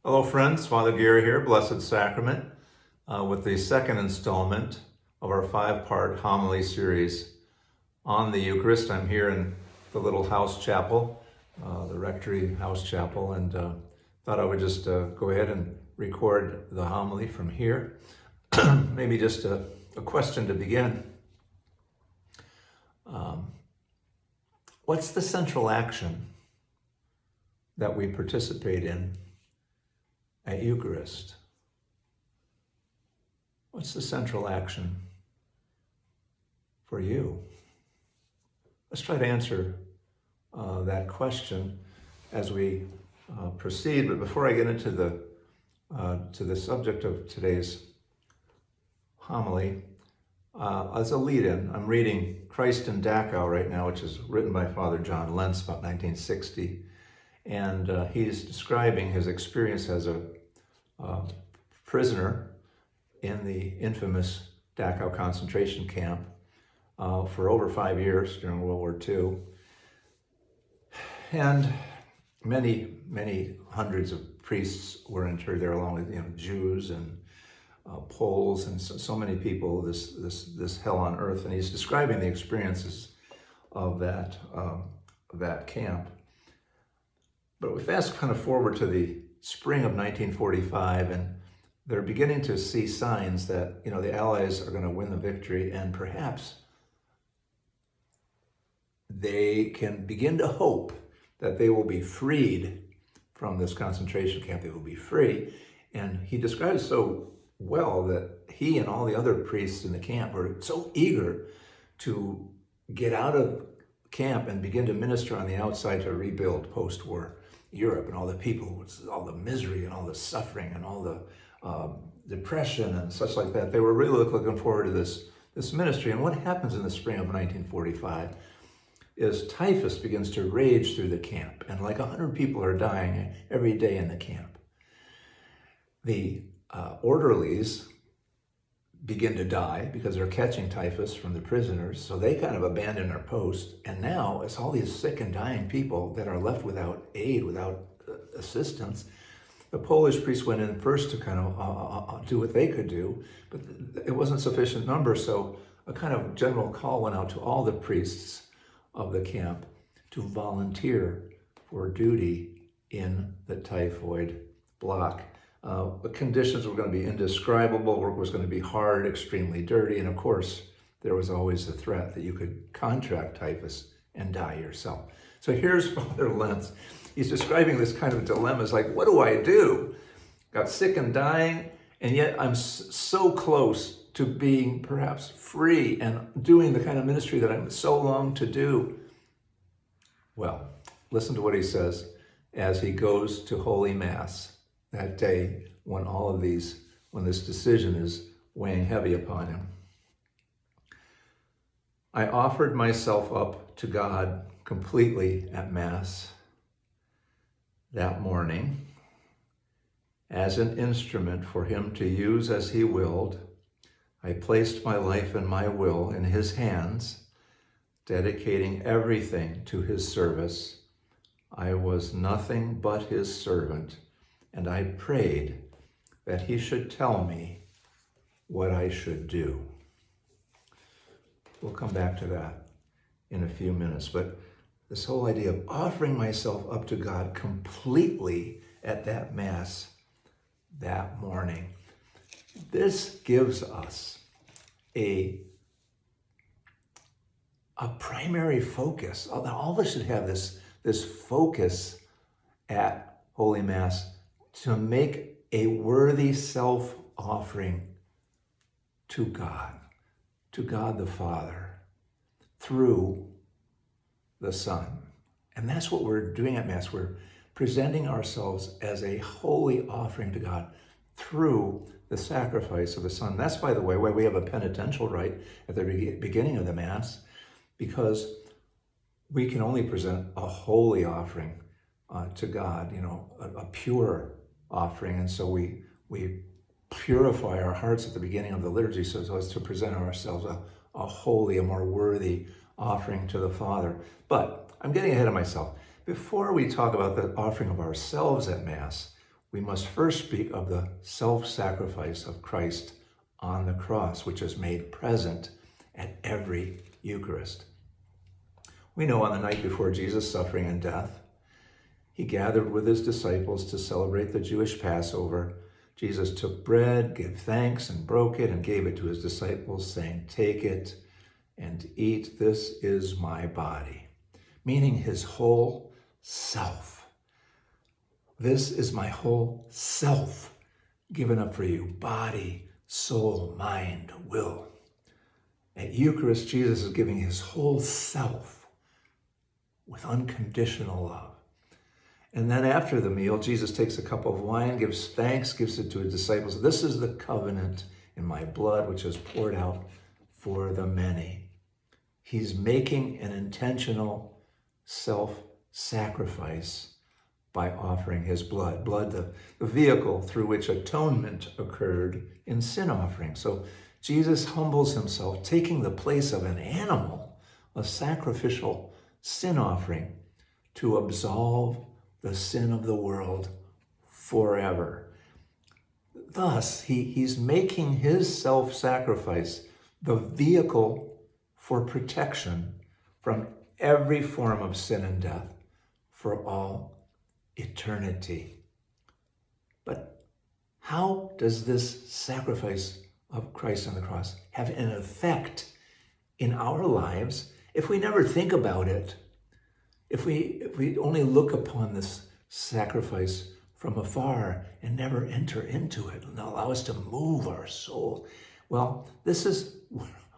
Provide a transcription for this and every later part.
Hello friends, Father Gary here, Blessed Sacrament, with the second installment of our 5-part homily series on the Eucharist. I'm here in the little house chapel, the rectory house chapel, and thought I would just go ahead and record the homily from here. Maybe just a question to begin. What's the central action that we participate in at Eucharist? What's the central action for you? Let's try to answer that question as we proceed. But before I get into the subject of today's homily, as a lead-in, I'm reading Christ in Dachau right now, which is written by Father John Lentz about 1960. And he's describing his experience as a prisoner in the infamous Dachau concentration camp for over 5 years during World War II. And many hundreds of priests were interred there, along with Jews and Poles and so many people. This hell on earth, and he's describing the experiences of that camp. But we fast kind of forward to the spring of 1945, and they're beginning to see signs that, the Allies are going to win the victory, and perhaps they can begin to hope that they will be freed from this concentration camp. They will be free. And he describes so well that he and all the other priests in the camp were so eager to get out of camp and begin to minister on the outside to rebuild post-war Europe, and all the people, all the misery and all the suffering and all the depression and such like that. They were really looking forward to this ministry. And what happens in the spring of 1945 is typhus begins to rage through the camp, and like 100 people are dying every day in the camp. The orderlies begin to die because they're catching typhus from the prisoners, so they kind of abandon their post, and now it's all these sick and dying people that are left without aid, without assistance. The Polish priests went in first to kind of do what they could do, but it wasn't sufficient number, so a kind of general call went out to all the priests of the camp to volunteer for duty in the typhoid block. The conditions were going to be indescribable. Work was going to be hard, extremely dirty, and of course, there was always the threat that you could contract typhus and die yourself. So here's Father Lentz. He's describing this kind of dilemma. It's like, what do I do? Got sick and dying, and yet I'm so close to being perhaps free and doing the kind of ministry that I'm so long to do. Well, listen to what he says as he goes to Holy Mass that day when when this decision is weighing heavy upon him. I offered myself up to God completely at Mass that morning as an instrument for him to use as he willed. I placed my life and my will in his hands, dedicating everything to his service. I was nothing but his servant, and I prayed that he should tell me what I should do. We'll come back to that in a few minutes, but this whole idea of offering myself up to God completely at that Mass that morning, this gives us a primary focus. All of us should have this focus at Holy Mass to make a worthy self-offering to God the Father, through the Son. And that's what we're doing at Mass. We're presenting ourselves as a holy offering to God through the sacrifice of the Son. That's, by the way, why we have a penitential rite at the beginning of the Mass, because we can only present a holy offering to God, a pure offering. And so we purify our hearts at the beginning of the liturgy so as to present ourselves a holy, a more worthy offering to the Father. But I'm getting ahead of myself. Before we talk about the offering of ourselves at Mass, we must first speak of the self-sacrifice of Christ on the cross, which is made present at every Eucharist. We know on the night before Jesus' suffering and death, he gathered with his disciples to celebrate the Jewish Passover. Jesus took bread, gave thanks, and broke it, and gave it to his disciples, saying, "Take it and eat. This is my body," meaning his whole self. This is my whole self given up for you, body, soul, mind, will. At Eucharist, Jesus is giving his whole self with unconditional love. And then after the meal, Jesus takes a cup of wine, gives thanks, gives it to his disciples. "This is the covenant in my blood, which is poured out for the many." He's making an intentional self-sacrifice by offering his blood. Blood, the vehicle through which atonement occurred in sin offering. So Jesus humbles himself, taking the place of an animal, a sacrificial sin offering, to absolve the sin of the world forever. Thus, he's making his self-sacrifice the vehicle for protection from every form of sin and death for all eternity. But how does this sacrifice of Christ on the cross have an effect in our lives if we never think about it? If we only look upon this sacrifice from afar and never enter into it and allow us to move our soul? Well, this is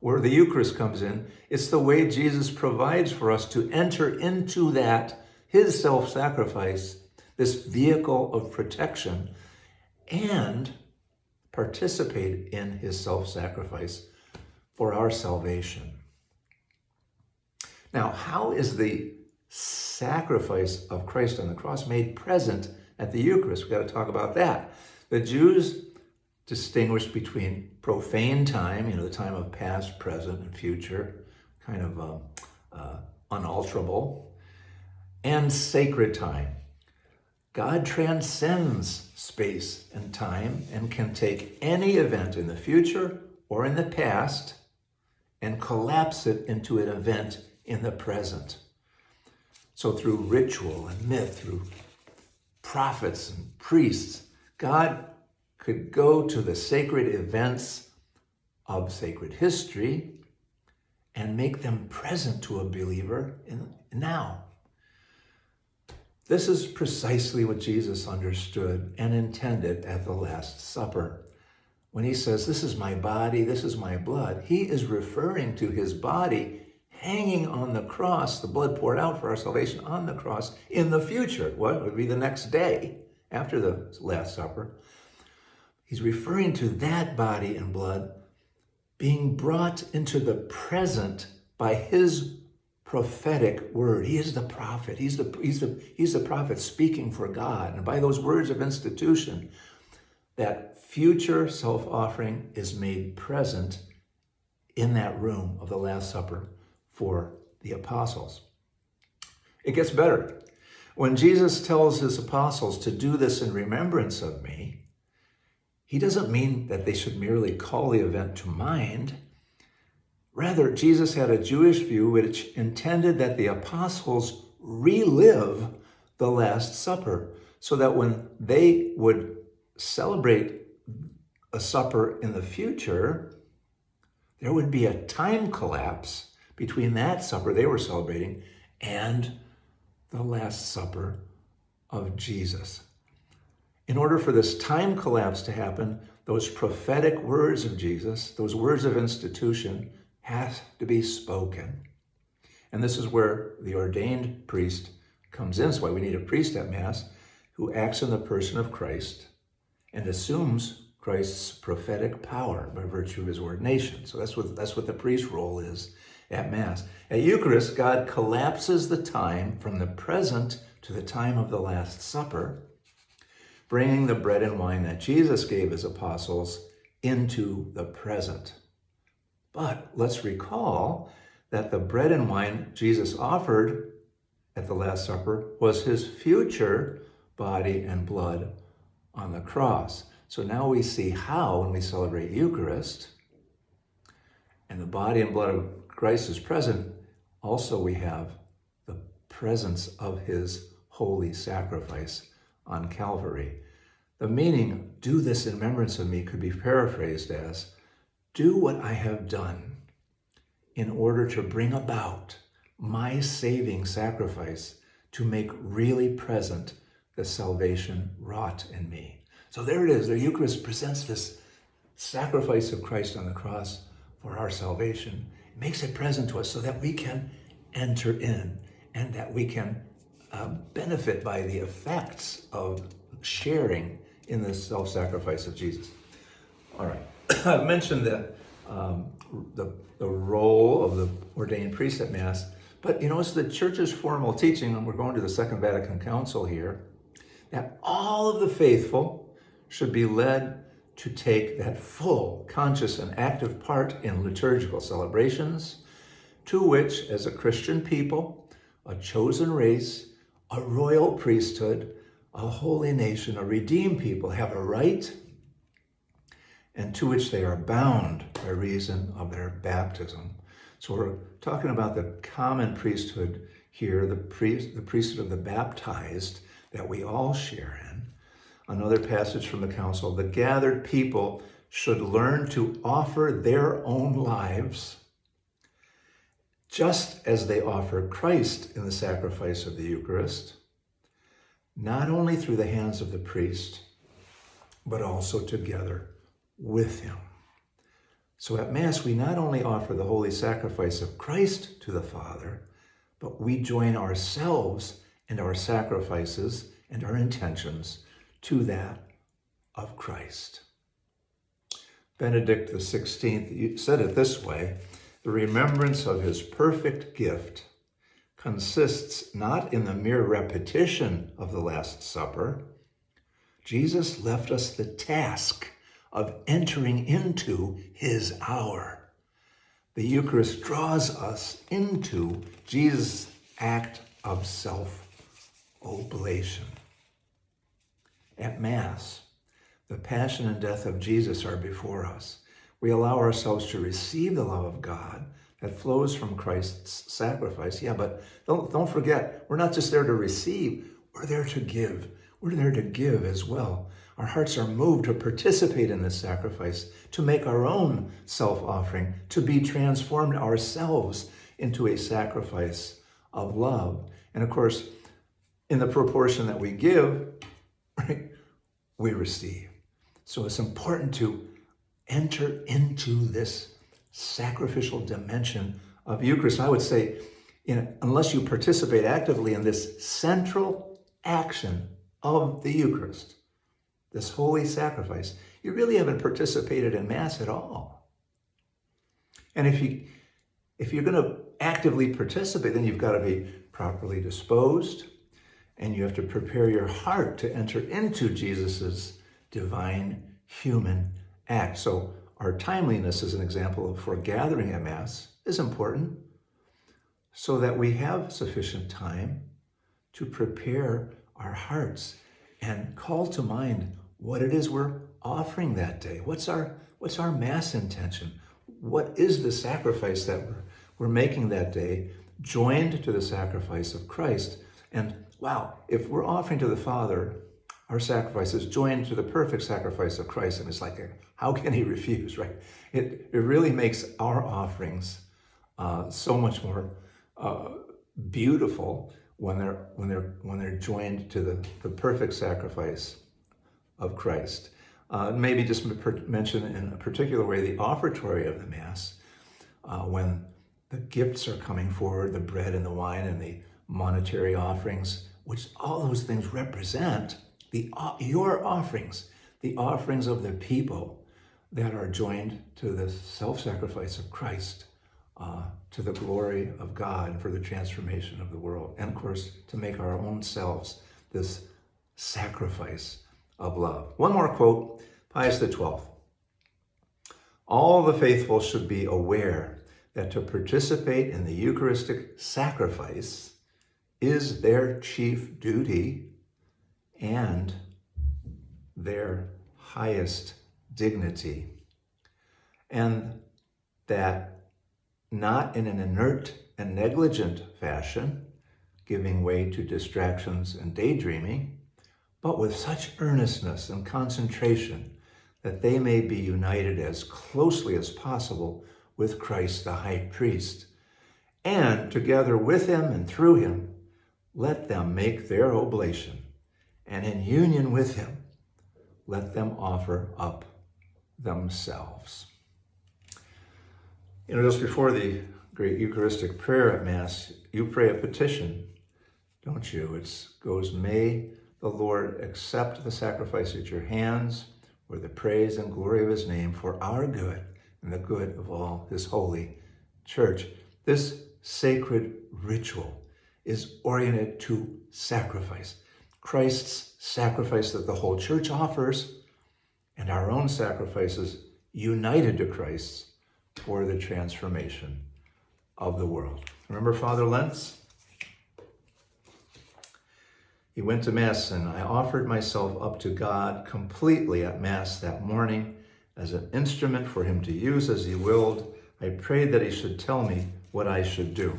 where the Eucharist comes in. It's the way Jesus provides for us to enter into that, his self-sacrifice, this vehicle of protection, and participate in his self-sacrifice for our salvation. Now, how is the sacrifice of Christ on the cross made present at the Eucharist? We've got to talk about that. The Jews distinguished between profane time, the time of past, present, and future, kind of unalterable, and sacred time. God transcends space and time and can take any event in the future or in the past and collapse it into an event in the present. So through ritual and myth, through prophets and priests, God could go to the sacred events of sacred history and make them present to a believer now. This is precisely what Jesus understood and intended at the Last Supper. When he says, "This is my body, this is my blood," he is referring to his body hanging on the cross, the blood poured out for our salvation on the cross in the future. What would be the next day after the Last Supper? He's referring to that body and blood being brought into the present by his prophetic word. He is the prophet. He's the prophet speaking for God. And by those words of institution, that future self-offering is made present in that room of the Last Supper for the apostles. It gets better. When Jesus tells his apostles to do this in remembrance of me, he doesn't mean that they should merely call the event to mind. Rather, Jesus had a Jewish view which intended that the apostles relive the Last Supper so that when they would celebrate a supper in the future, there would be a time collapse between that supper they were celebrating and the Last Supper of Jesus. In order for this time collapse to happen, those prophetic words of Jesus, those words of institution, has to be spoken. And this is where the ordained priest comes in. That's why we need a priest at Mass who acts in the person of Christ and assumes Christ's prophetic power by virtue of his ordination. So that's what the priest's role is at Mass. At Eucharist, God collapses the time from the present to the time of the Last Supper, bringing the bread and wine that Jesus gave his apostles into the present. But let's recall that the bread and wine Jesus offered at the Last Supper was his future body and blood on the cross. So now we see how, when we celebrate Eucharist, and the body and blood of Christ is present, also we have the presence of his holy sacrifice on Calvary. The meaning, do this in remembrance of me, could be paraphrased as, do what I have done in order to bring about my saving sacrifice to make really present the salvation wrought in me. So there it is. The Eucharist presents this sacrifice of Christ on the cross for our salvation. It makes it present to us so that we can enter in and that we can benefit by the effects of sharing in the self-sacrifice of Jesus. All right. I've mentioned the role of the ordained priest at Mass, but it's the Church's formal teaching, and we're going to the Second Vatican Council here, that all of the faithful should be led to take that full, conscious, and active part in liturgical celebrations, to which, as a Christian people, a chosen race, a royal priesthood, a holy nation, a redeemed people, have a right, and to which they are bound by reason of their baptism. So we're talking about the common priesthood here, the priesthood of the baptized that we all share in. Another passage from the council, the gathered people should learn to offer their own lives just as they offer Christ in the sacrifice of the Eucharist, not only through the hands of the priest, but also together with him. So at Mass, we not only offer the holy sacrifice of Christ to the Father, but we join ourselves and our sacrifices and our intentions to that of Christ. Benedict XVI said it this way: the remembrance of his perfect gift consists not in the mere repetition of the Last Supper. Jesus left us the task of entering into his hour. The Eucharist draws us into Jesus' act of self-oblation. At Mass, the passion and death of Jesus are before us. We allow ourselves to receive the love of God that flows from Christ's sacrifice. Yeah, but don't forget, we're not just there to receive, we're there to give. We're there to give as well. Our hearts are moved to participate in this sacrifice, to make our own self-offering, to be transformed ourselves into a sacrifice of love. And of course, in the proportion that we give, right, we receive. So it's important to enter into this sacrificial dimension of Eucharist. I would say, unless you participate actively in this central action of the Eucharist, this holy sacrifice, you really haven't participated in Mass at all. And if you're going to actively participate, then you've got to be properly disposed, and you have to prepare your heart to enter into Jesus's divine human act. So our timeliness, as an example of foregathering at Mass, is important, so that we have sufficient time to prepare our hearts and call to mind what it is we're offering that day. What's our Mass intention? What is the sacrifice that we're making that day, joined to the sacrifice of Christ? And wow, if we're offering to the Father our sacrifice is joined to the perfect sacrifice of Christ, and it's like, how can he refuse, right? It really makes our offerings so much more beautiful when they're joined to the perfect sacrifice of Christ. Maybe just mention in a particular way the offertory of the Mass, when the gifts are coming forward, the bread and the wine and the monetary offerings, which all those things represent your offerings, the offerings of the people that are joined to the self-sacrifice of Christ, to the glory of God and for the transformation of the world. And of course, to make our own selves this sacrifice of love. One more quote, Pius XII. All the faithful should be aware that to participate in the Eucharistic sacrifice is their chief duty and their highest dignity, and that not in an inert and negligent fashion, giving way to distractions and daydreaming, but with such earnestness and concentration that they may be united as closely as possible with Christ the high priest. And together with him and through him, let them make their oblation, and in union with him, let them offer up themselves. Just before the great Eucharistic prayer at Mass, you pray a petition, don't you? It goes, may the Lord accept the sacrifice at your hands for the praise and glory of his name, for our good and the good of all his holy church. This sacred ritual is oriented to sacrifice. Christ's sacrifice that the whole church offers, and our own sacrifices united to Christ's for the transformation of the world. Remember Father Lentz? He went to Mass, and I offered myself up to God completely at Mass that morning as an instrument for him to use as he willed. I prayed that he should tell me what I should do.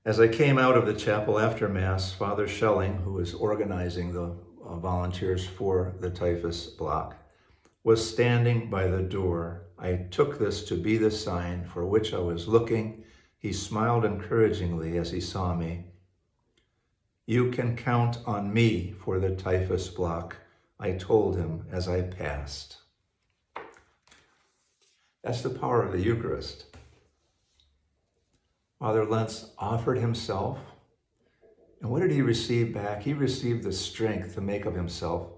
As I came out of the chapel after Mass, Father Schelling, who was organizing the volunteers for the typhus block, was standing by the door. I took this to be the sign for which I was looking. He smiled encouragingly as he saw me. You can count on me for the typhus block, I told him as I passed. That's the power of the Eucharist. Father Lentz offered himself, and what did he receive back? He received the strength to make of himself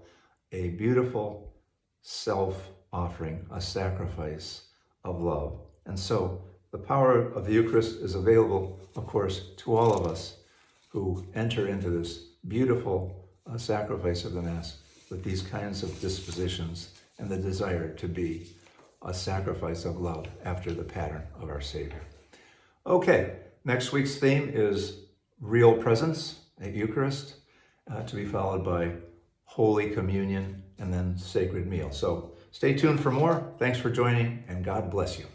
a beautiful self-offering, a sacrifice of love. And so the power of the Eucharist is available, of course, to all of us who enter into this beautiful sacrifice of the Mass with these kinds of dispositions and the desire to be a sacrifice of love after the pattern of our Savior. Okay, next week's theme is real presence at Eucharist, to be followed by Holy Communion and then sacred meal. So stay tuned for more. Thanks for joining, and God bless you.